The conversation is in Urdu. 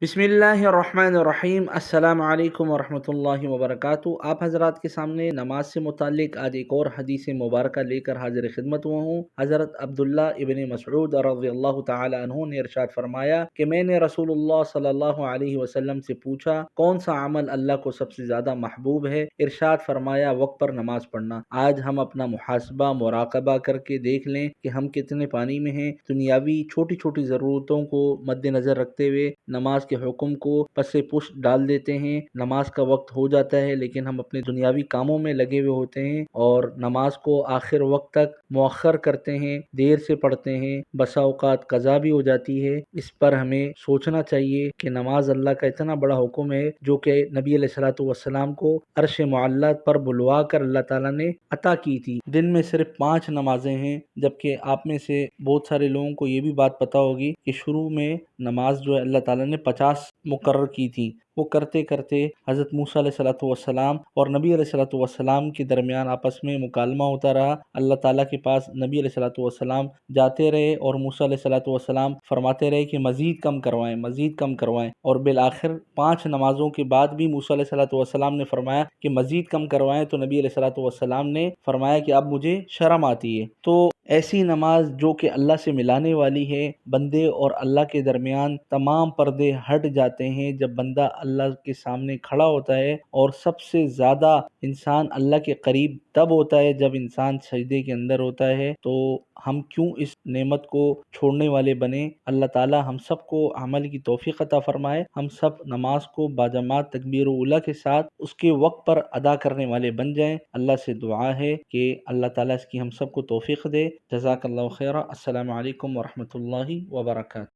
بسم اللہ الرحمن الرحیم، السلام علیکم ورحمۃ اللہ وبرکاتہ۔ آپ حضرات کے سامنے نماز سے متعلق آج ایک اور حدیث مبارکہ لے کر حاضر خدمت ہوا ہوں۔ حضرت عبداللہ ابن مسعود رضی اللہ تعالی عنہ نے ارشاد فرمایا کہ میں نے رسول اللہ صلی اللہ علیہ وسلم سے پوچھا کون سا عمل اللہ کو سب سے زیادہ محبوب ہے؟ ارشاد فرمایا وقت پر نماز پڑھنا۔ آج ہم اپنا محاسبہ مراقبہ کر کے دیکھ لیں کہ ہم کتنے پانی میں ہیں۔ دنیاوی چھوٹی چھوٹی ضرورتوں کو مد نظر رکھتے ہوئے نماز کے حکم کو پس پش ڈال دیتے ہیں۔ نماز کا وقت ہو جاتا ہے لیکن ہم اپنے دنیاوی کاموں میں لگے ہوئے ہوتے ہیں اور نماز کو آخر وقت تک مؤخر کرتے ہیں، دیر سے پڑھتے ہیں، بسا اوقات قضا بھی ہو جاتی ہے۔ اس پر ہمیں سوچنا چاہیے کہ نماز اللہ کا اتنا بڑا حکم ہے جو کہ نبی علیہ الصلوۃ والسلام کو عرش معلیٰ پر بلوا کر اللہ تعالیٰ نے عطا کی تھی۔ دن میں صرف 5 نمازیں ہیں، جبکہ آپ میں سے بہت سارے لوگوں کو یہ بھی بات پتہ ہوگی کہ شروع میں نماز جو ہے اللہ تعالیٰ نے 50 مقرر کی تھی۔ وہ کرتے کرتے حضرت موسیٰ علیہ الصلوۃ والسلام اور نبی علیہ الصلوۃ والسلام کے درمیان آپس میں مکالمہ ہوتا رہا۔ اللہ تعالیٰ کے پاس نبی علیہ الصلوۃ والسلام جاتے رہے اور موسیٰ علیہ الصلوۃ والسلام فرماتے رہے کہ مزید کم کروائیں، مزید کم کروائیں، اور بالآخر 5 نمازوں کے بعد بھی موسیٰ علیہ الصلوۃ والسلام نے فرمایا کہ مزید کم کروائیں، تو نبی علیہ الصلوۃ والسلام نے فرمایا کہ اب مجھے شرم آتی ہے۔ تو ایسی نماز جو کہ اللہ سے ملانے والی ہے، بندے اور اللہ کے درمیان تمام پردے ہٹ جاتے ہیں جب بندہ اللہ کے سامنے کھڑا ہوتا ہے، اور سب سے زیادہ انسان اللہ کے قریب تب ہوتا ہے جب انسان سجدے کے اندر ہوتا ہے۔ تو ہم کیوں اس نعمت کو چھوڑنے والے بنیں؟ اللہ تعالی ہم سب کو عمل کی توفیق عطا فرمائے، ہم سب نماز کو باجماعت تکبیر اولیٰ کے ساتھ اس کے وقت پر ادا کرنے والے بن جائیں۔ اللہ سے دعا ہے کہ اللہ تعالیٰ اس کی ہم سب کو توفیق دے۔ جزاک اللہ خیرہ۔ السلام علیکم ورحمۃ اللہ وبرکاتہ۔